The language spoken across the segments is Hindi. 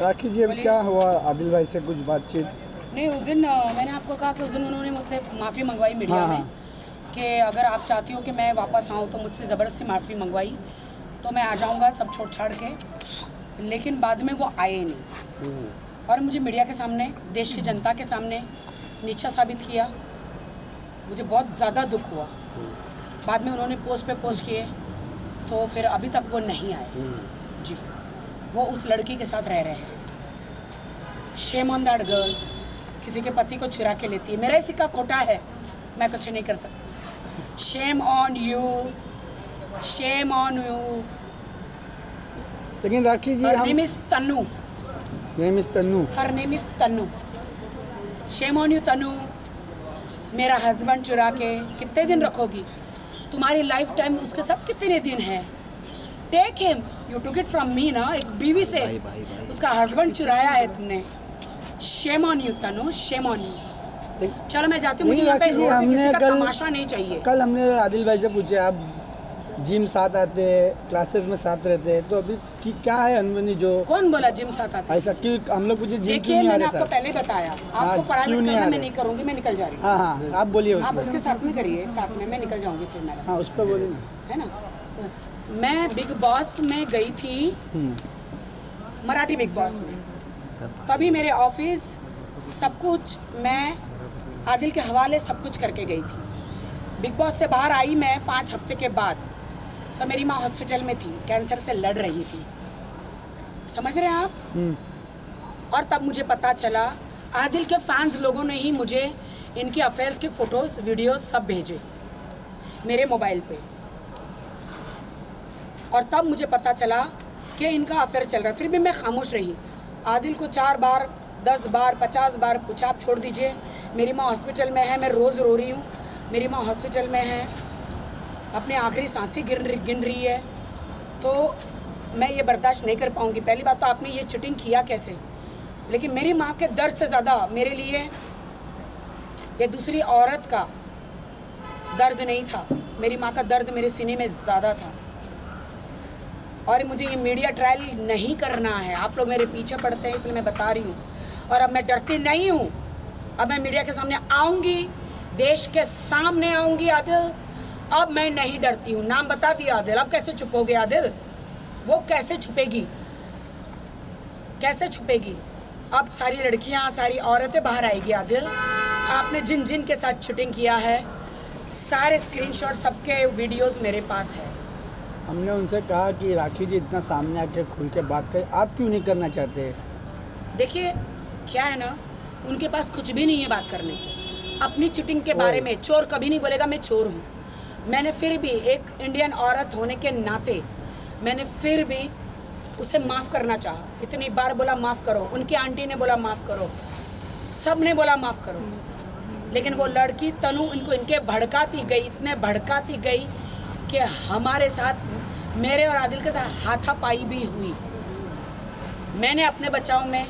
राखी जी, अब क्या हुआ? आदिल भाई से कुछ बातचीत? नहीं, उस दिन मैंने आपको कहा कि उस दिन उन्होंने मुझसे माफ़ी मंगवाई मीडिया हाँ, में कि अगर आप चाहती हो कि मैं वापस आऊँ तो मुझसे ज़बरदस्ती माफ़ी मंगवाई तो मैं आ जाऊँगा सब छोड़ छाड़ के, लेकिन बाद में वो आए नहीं और मुझे मीडिया के सामने, देश की जनता के सामने नीचा साबित किया। मुझे बहुत ज़्यादा दुख हुआ। बाद में उन्होंने पोस्ट पे पोस्ट किए तो फिर अभी तक वो नहीं आए जी। वो उस लड़की के साथ रह रहे हैं। Shame on that girl. किसी के पति को चुरा के लेती है। मेरा ही सिक्का खोटा है, मैं कुछ नहीं कर सकती। Shame on you, shame on you. लेकिन Rakhi ji, her name is Tannu. Name is Tannu. Her name is Tannu. Shame on you Tannu. मेरा हस्बैंड चुरा के कितने दिन रखोगी? तुम्हारी लाइफ टाइम उसके साथ कितने दिन है? Take him, you took it from me ना। एक बीवी से उसका हस्बैंड चुराया है तुमने। Shame on you Tanu, shame on you. चलो मैं जाती हूँ, मुझे यहाँ पे रोड पे किसी का तमाशा नहीं चाहिए। कल हमने आदिल भाई से पूछे, आप जिम साथ आते हैं, क्लासेस में साथ रहते हैं, तो अभी क्या है अनबनी? जो कौन बोला जिम साथ आते? ऐसा क्यों? हम लोग पूछे जिम क्यों देखिए, नहीं आ मैंने रहे? आपको पहले बताया, आपको प्राइवेट करना मैं नहीं करूँगी, मैं निकल जा रही हूँ। हाँ हाँ, आप बोलिए। आप उसके साथ में करिए, साथ में मैं निकल जाऊँगी फिर मैडम। हाँ, उस पर बोलिए ना। है ना, मैं बिग बॉस में गई थी, मराठी बिग बॉस में। तभी मेरे ऑफिस सब कुछ मैं आदिल के हवाले सब कुछ करके गई थी। बिग बॉस से बाहर आई मैं 5 हफ्ते के बाद, तो मेरी माँ हॉस्पिटल में थी, कैंसर से लड़ रही थी। समझ रहे हैं आप? और तब मुझे पता चला, आदिल के फैंस लोगों ने ही मुझे इनके अफेयर्स के फ़ोटोज़, वीडियोज़ सब भेजे मेरे मोबाइल पे। और तब मुझे पता चला कि इनका अफेयर चल रहा है। फिर भी मैं खामोश रही। आदिल को 4 बार, 10 बार, 50 बार पूछा, आप छोड़ दीजिए, मेरी माँ हॉस्पिटल में है, मैं रोज़ रो रही हूँ, मेरी माँ हॉस्पिटल में है, अपने आखिरी सांसें गिन रही है, तो मैं ये बर्दाश्त नहीं कर पाऊँगी। पहली बात तो आपने ये चीटिंग किया कैसे? लेकिन मेरी माँ के दर्द से ज़्यादा मेरे लिए ये दूसरी औरत का दर्द नहीं था। मेरी माँ का दर्द मेरे सीने में ज़्यादा था। और मुझे ये मीडिया ट्रायल नहीं करना है। आप लोग मेरे पीछे पड़ते हैं, इसलिए मैं बता रही हूँ। और अब मैं डरती नहीं हूँ। अब मैं मीडिया के सामने आऊँगी, देश के सामने आऊँगी आदिल। अब मैं नहीं डरती हूँ। नाम बता दिया आदिल। अब कैसे छुपोगे आदिल? वो कैसे छुपेगी? कैसे छुपेगी? अब सारी लड़कियाँ, सारी औरतें बाहर आएगी आदिल। आपने जिन जिन के साथ शूटिंग किया है, सारे स्क्रीनशॉट, सबके वीडियोस मेरे पास है। हमने उनसे कहा कि राखी जी इतना सामने आके खुल के बात करें, आप क्यों नहीं करना चाहते? देखिए, क्या है ना, उनके पास कुछ भी नहीं है बात करने को। अपनी चीटिंग के बारे में चोर कभी नहीं बोलेगा मैं चोर हूँ। मैंने फिर भी एक इंडियन औरत होने के नाते मैंने फिर भी उसे माफ़ करना चाहा। इतनी बार बोला माफ़ करो, उनकी आंटी ने बोला माफ़ करो, सब ने बोला माफ़ करो, लेकिन वो लड़की तनु इनको इनके भड़काती गई, इतने भड़काती गई कि हमारे साथ, मेरे और आदिल के साथ हाथापाई भी हुई। मैंने अपने बचाव में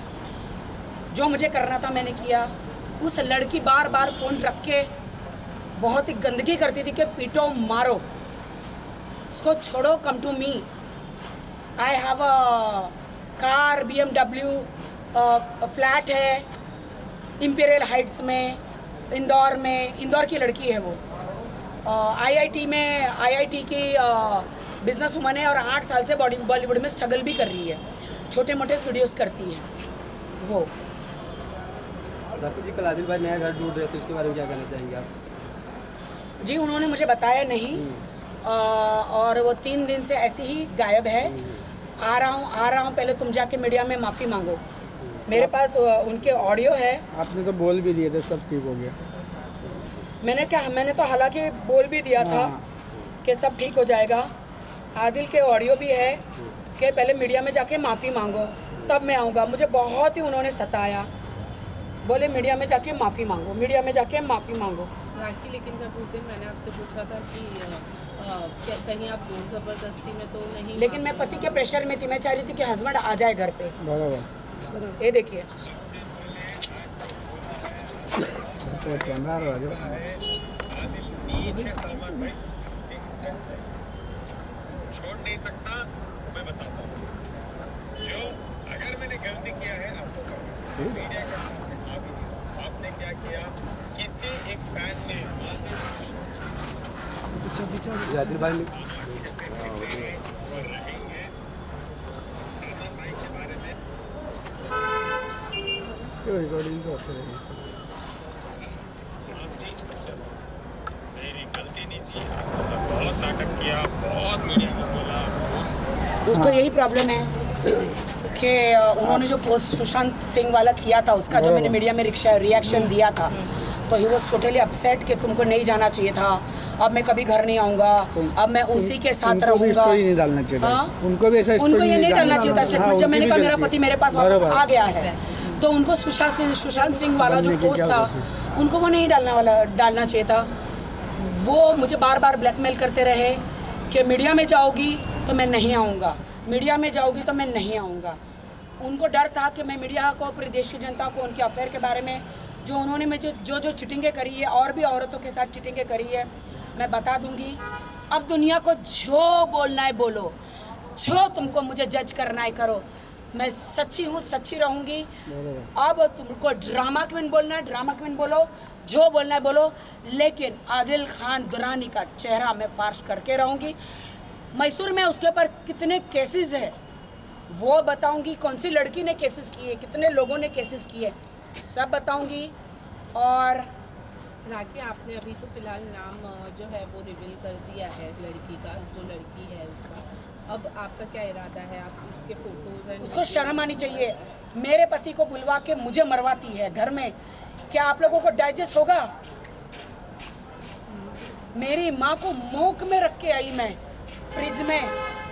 जो मुझे करना था मैंने किया। उस लड़की बार बार फ़ोन रख के बहुत ही गंदगी करती थी कि पीटो, मारो, उसको छोड़ो, come to me. I have a car, BMW, flat है इंपीरियल हाइट्स में, इंदौर में। इंदौर की लड़की है वो। IIT में, IIT की बिजनेस वुमन है और 8 साल से बॉलीवुड में स्ट्रगल भी कर रही है। छोटे मोटे वीडियोस करती है वो। राखी जी, कल आदिल भाई नया घर ढूंढ रहे थे, उसके बारे में क्या कहना चाहेंगे आप? जी, उन्होंने मुझे बताया नहीं। और वो 3 दिन से ऐसे ही गायब है। आ रहा हूँ, पहले तुम जाके मीडिया में माफ़ी मांगो। मेरे पास उनके ऑडियो है। आपने तो बोल भी दिए थे, सब ठीक हो गया। मैंने तो हालांकि बोल भी दिया था कि सब ठीक हो जाएगा। आदिल के ऑडियो भी है कि पहले मीडिया में जाके माफ़ी मांगो, तब मैं आऊँगा। मुझे बहुत ही उन्होंने सताया, बोले मीडिया में जाके माफ़ी मांगो, मीडिया में जाके माफ़ी मांगो। राखी, लेकिन जब उस दिन मैंने आपसे पूछा था कि कहीं आप जोर ज़बरदस्ती में तो नहीं, लेकिन मैं पति के प्रेशर में थी। मैं चाह रही थी कि हस्बैंड आ जाए घर पे। बराबर। ये देखिए, तो कैमरा छोड़ नहीं सकता, मैं बताता हूँ। जो अगर मैंने गलती किया आदिल भाई ने रिकॉर्डिंग करते हैं। मेरी गलती नहीं थी, आज तक मैं बहुत नाटक किया, बहुत मीडिया में बोला। उसको यही प्रॉब्लम है कि उन्होंने जो पोस्ट सुशांत सिंह वाला किया था उसका जो मैंने मीडिया में रिएक्शन दिया था, तो ही वॉज टोटली अपसेट कि तुमको नहीं जाना चाहिए था, अब मैं कभी घर नहीं आऊँगा, अब मैं उसी के साथ उनको भी रहूँगा। स्टोरी नहीं डालना चाहिए था। हाँ? उनको भी ऐसा उनको स्टोरी ये नहीं डालना चाहिए था हाँ, स्टेटमेंट। जब उनकी मैंने भी कहा मेरा गलती पति है। मेरे पास वापस बराबर। आ गया है, तो उनको सुशांत सिंह वाला जो बनने की पोस्ट क्या था उनको वो नहीं डालना चाहिए था। वो मुझे बार बार ब्लैकमेल करते रहे कि मीडिया में जाओगी तो मैं नहीं आऊँगा, मीडिया में जाओगी तो मैं नहीं आऊँगा। उनको डर था कि मैं मीडिया को, पूरे देश की जनता को उनके अफेयर के बारे में, जो उन्होंने मुझे जो चिटिंगें करी है और भी औरतों के साथ चिटिंगें करी है, मैं बता दूंगी। अब दुनिया को जो बोलना है बोलो, जो तुमको मुझे जज करना है करो, मैं सच्ची हूँ, सच्ची रहूँगी। अब तुमको ड्रामा क्वीन बोलना है ड्रामा क्वीन बोलो, जो बोलना है बोलो, लेकिन आदिल खान दुरानी का चेहरा मैं फार्श करके रहूँगी। मैसूर में उसके ऊपर कितने केसेस है वो बताऊंगी, कौन सी लड़की ने केसेस किए, कितने लोगों ने केसेस किए, सब बताऊंगी। और राखी, आपने अभी तो फिलहाल नाम जो है वो रिवील कर दिया है लड़की का, जो लड़की है उसका, अब आपका क्या इरादा है? आप उसके फोटोज एंड उसको शर्म आनी चाहिए, मेरे पति को बुलवा के मुझे मरवाती है घर में। क्या आप लोगों को डाइजेस्ट होगा? मेरी माँ को मूक में रख के आई मैं फ्रिज में,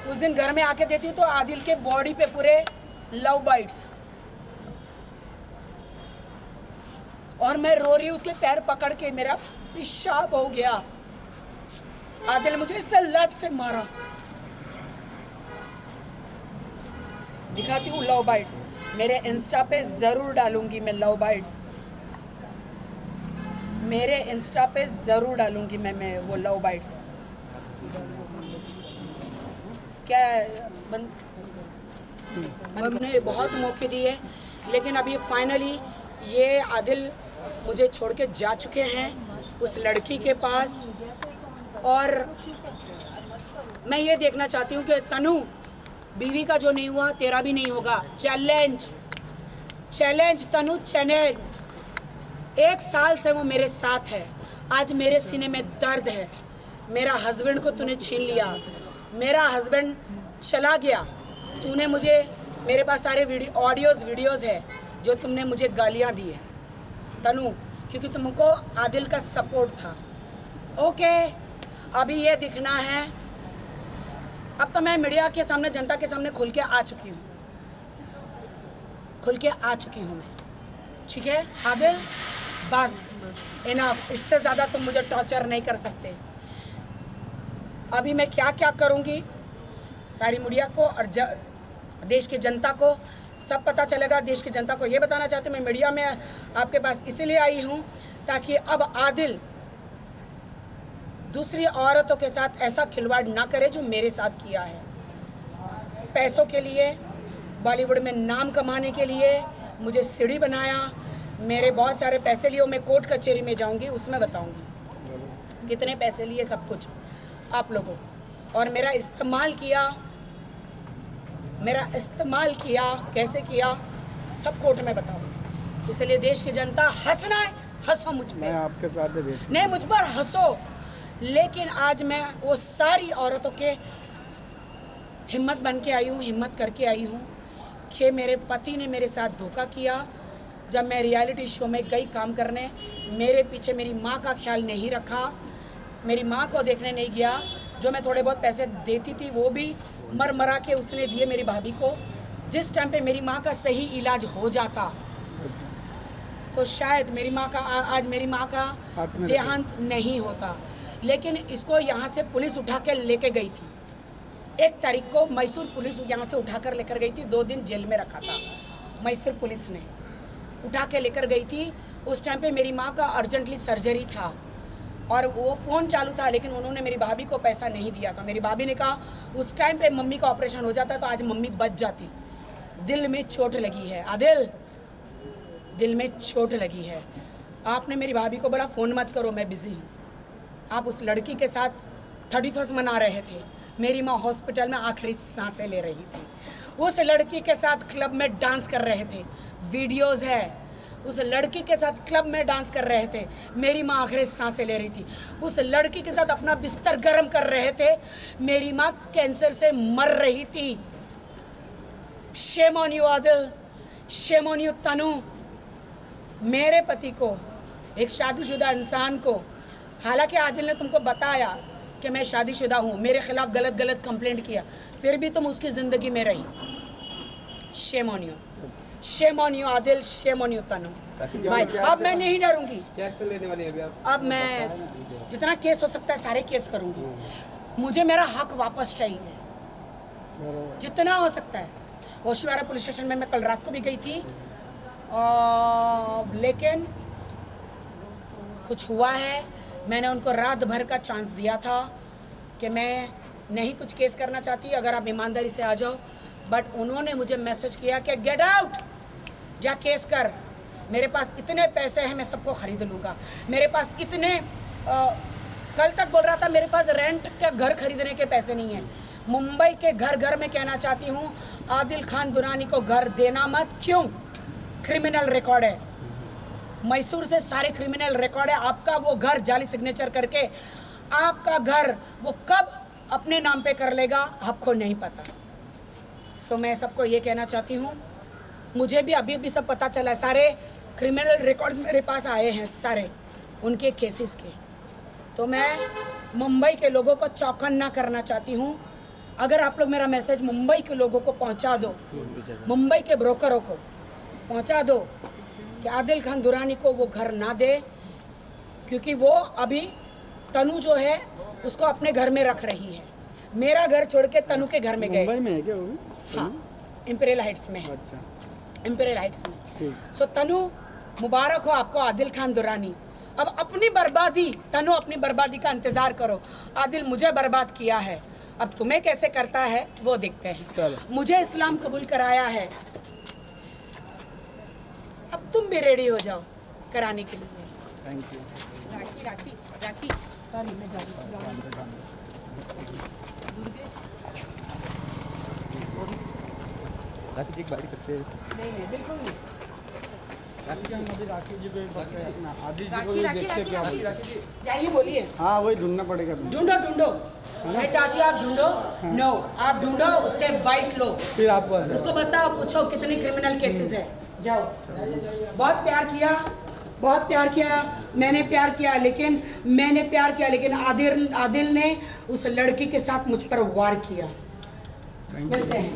उस दिन घर में आके देती तो आदिल के बॉडी पे पूरे लव बाइट्स, और मैं रो रही उसके पैर पकड़ के, मेरा पेशाब हो गया। आदिल मुझे इससे लत से मारा। दिखाती हूँ लव बाइट्स, मेरे इंस्टा पे जरूर डालूंगी मैं लव बाइट्स, मेरे इंस्टा पे जरूर डालूंगी मैं वो लव बाइट्स। क्या मैंने बहुत मौके दिए, लेकिन अभी फाइनली ये आदिल मुझे छोड़ के जा चुके हैं उस लड़की के पास। और मैं ये देखना चाहती हूँ कि तनु, बीवी का जो नहीं हुआ तेरा भी नहीं होगा। चैलेंज तनु, चैलेंज। 1 साल से वो मेरे साथ है, आज मेरे सीने में दर्द है। मेरा हस्बैंड को तूने छीन लिया, मेरा हस्बैंड चला गया, तूने मुझे, मेरे पास सारे वीडियोज़ है जो तुमने मुझे गालियाँ दी है तनु, क्योंकि तुमको आदिल का सपोर्ट था। ओके, अभी ये दिखना है। अब तो मैं मीडिया के सामने, जनता के सामने खुल के आ चुकी हूँ मैं, ठीक है आदिल, बस इनफ, इससे ज़्यादा तुम मुझे टॉर्चर नहीं कर सकते। अभी मैं क्या क्या करूँगी सारी मीडिया को और देश की जनता को सब पता चलेगा। देश की जनता को ये बताना चाहती हूँ, मैं मीडिया में आपके पास इसलिए आई हूँ ताकि अब आदिल दूसरी औरतों के साथ ऐसा खिलवाड़ ना करे जो मेरे साथ किया है। पैसों के लिए, बॉलीवुड में नाम कमाने के लिए मुझे सीढ़ी बनाया, मेरे बहुत सारे पैसे लिए, मैं कोर्ट कचहरी में जाऊंगी, उसमें बताऊंगी कितने पैसे लिए, सब कुछ आप लोगों को। और मेरा इस्तेमाल किया कैसे किया, सब कोर्ट में बताऊंगी। इसलिए देश की जनता हंसना है, हंसो मुझ मैं पर, आपके साथ है देश। नहीं मुझ पर हंसो, लेकिन आज मैं वो सारी औरतों के हिम्मत बन के आई हूँ, हिम्मत करके आई हूँ कि मेरे पति ने मेरे साथ धोखा किया। जब मैं रियलिटी शो में गई काम करने, मेरे पीछे मेरी माँ का ख्याल नहीं रखा, मेरी माँ को देखने नहीं गया। जो मैं थोड़े बहुत पैसे देती थी वो भी मरा के उसने दिए मेरी भाभी को। जिस टाइम पे मेरी माँ का सही इलाज हो जाता तो शायद मेरी माँ का आज मेरी माँ का देहांत नहीं होता। लेकिन इसको यहाँ से पुलिस उठा के लेके गई थी। 1 तारीख को मैसूर पुलिस यहाँ से उठा कर लेकर गई थी, 2 दिन जेल में रखा था। मैसूर पुलिस ने उठा के लेकर गई थी। उस टाइम पे मेरी माँ का अर्जेंटली सर्जरी था और वो फ़ोन चालू था, लेकिन उन्होंने मेरी भाभी को पैसा नहीं दिया था। मेरी भाभी ने कहा उस टाइम पे मम्मी का ऑपरेशन हो जाता तो आज मम्मी बच जाती। दिल में चोट लगी है आदिल, दिल में चोट लगी है। आपने मेरी भाभी को बोला फ़ोन मत करो, मैं बिज़ी हूँ। आप उस लड़की के साथ 31 मना रहे थे। मेरी माँ हॉस्पिटल में आखिरी सांसें ले रही थी। उस लड़की के साथ क्लब में डांस कर रहे थे, वीडियोज़ है। उस लड़की के साथ क्लब में डांस कर रहे थे, मेरी माँ आखिरी सांसें ले रही थी। उस लड़की के साथ अपना बिस्तर गर्म कर रहे थे, मेरी माँ कैंसर से मर रही थी। Shame on you Adil, shame on you Tanu. मेरे पति को, एक शादीशुदा इंसान को, हालांकि आदिल ने तुमको बताया कि मैं शादीशुदा हूँ, मेरे खिलाफ गलत कंप्लेंट किया, फिर भी तुम उसकी ज़िंदगी में रही। Shame on you, shame on you Adil, shame on you Tanu. भाई अब मैं नहीं डरूंगी। क्या एक्शन लेने वाले हैं अभी आप? अब मैं जितना केस हो सकता है सारे केस करूंगी। मुझे मेरा हक वापस चाहिए, जितना हो सकता है। ओशिवारा पुलिस स्टेशन में मैं कल रात को भी गई थी, लेकिन कुछ हुआ है। मैंने उनको रात भर का चांस दिया था कि मैं नहीं कुछ केस करना चाहती, अगर आप ईमानदारी से आ जाओ, बट उन्होंने मुझे मैसेज किया कि गेट आउट, जा केस कर। मेरे पास इतने पैसे हैं, मैं सबको ख़रीद लूँगा। मेरे पास इतने कल तक बोल रहा था मेरे पास रेंट का घर खरीदने के पैसे नहीं हैं। मुंबई के घर घर में कहना चाहती हूँ, आदिल खान दुरानी को घर देना मत। क्यों? क्रिमिनल रिकॉर्ड है, मैसूर से सारे क्रिमिनल रिकॉर्ड है। आपका वो घर जाली सिग्नेचर करके आपका घर वो कब अपने नाम पे कर लेगा आपको नहीं पता। सो मैं सबको ये कहना चाहती हूँ, मुझे भी अभी भी सब पता चला है, सारे क्रिमिनल रिकॉर्ड मेरे पास आए हैं, सारे उनके केसेस के। तो मैं मुंबई के लोगों को चौकन्ना करना चाहती हूँ। अगर आप लोग मेरा मैसेज मुंबई के लोगों को पहुँचा दो, मुंबई के ब्रोकरों को पहुँचा दो कि आदिल खान दुरानी को वो घर ना दे, क्योंकि वो अभी तनु जो है उसको अपने घर में रख रही है। मेरा घर छोड़ के तनु के घर में गए। मुंबई में है क्या वो भी? हाँ, इम्पीरियल हाइट्स में है। अच्छा, इम्पीरियल हाइट्स में। ठीक। सो तनु, मुबारक हो आपको आदिल खान दुरानी। अब अपनी बर्बादी, तनु अपनी बर्बादी का इंतज़ार करो। आदिल मुझे बर्बाद किया है, अब तुम्हें कैसे करता है वो देखते हैं। मुझे इस्लाम कबूल कराया है, अब तुम भी रेडी हो जाओ कराने के लिए। Thank you. Rakhi rakhi rakhi sorry, मैं जा रही हूँ। राखी जी एक बारी करते हैं। नहीं, बिल्कुल नहीं। राखी जी को अपना आदि जी को राखी भी राखी देखते क्या राखी बोले। राखी जाइए बोलिए। हाँ, वही ढूंढना पड़ेगा। ढूंढो। मैं चाहती हूँ आप ढूंढो। नो, आप ढूंढो, उससे बाइट लो, फिर आपको आ जाओ। उसको बताओ, पूछो कितने क्रिमिनल केसेस है। जाओ। बहुत प्यार किया, बहुत प्यार किया, मैंने प्यार किया, लेकिन आदिल ने उस लड़की के साथ मुझ पर वार किया। मिलते हैं।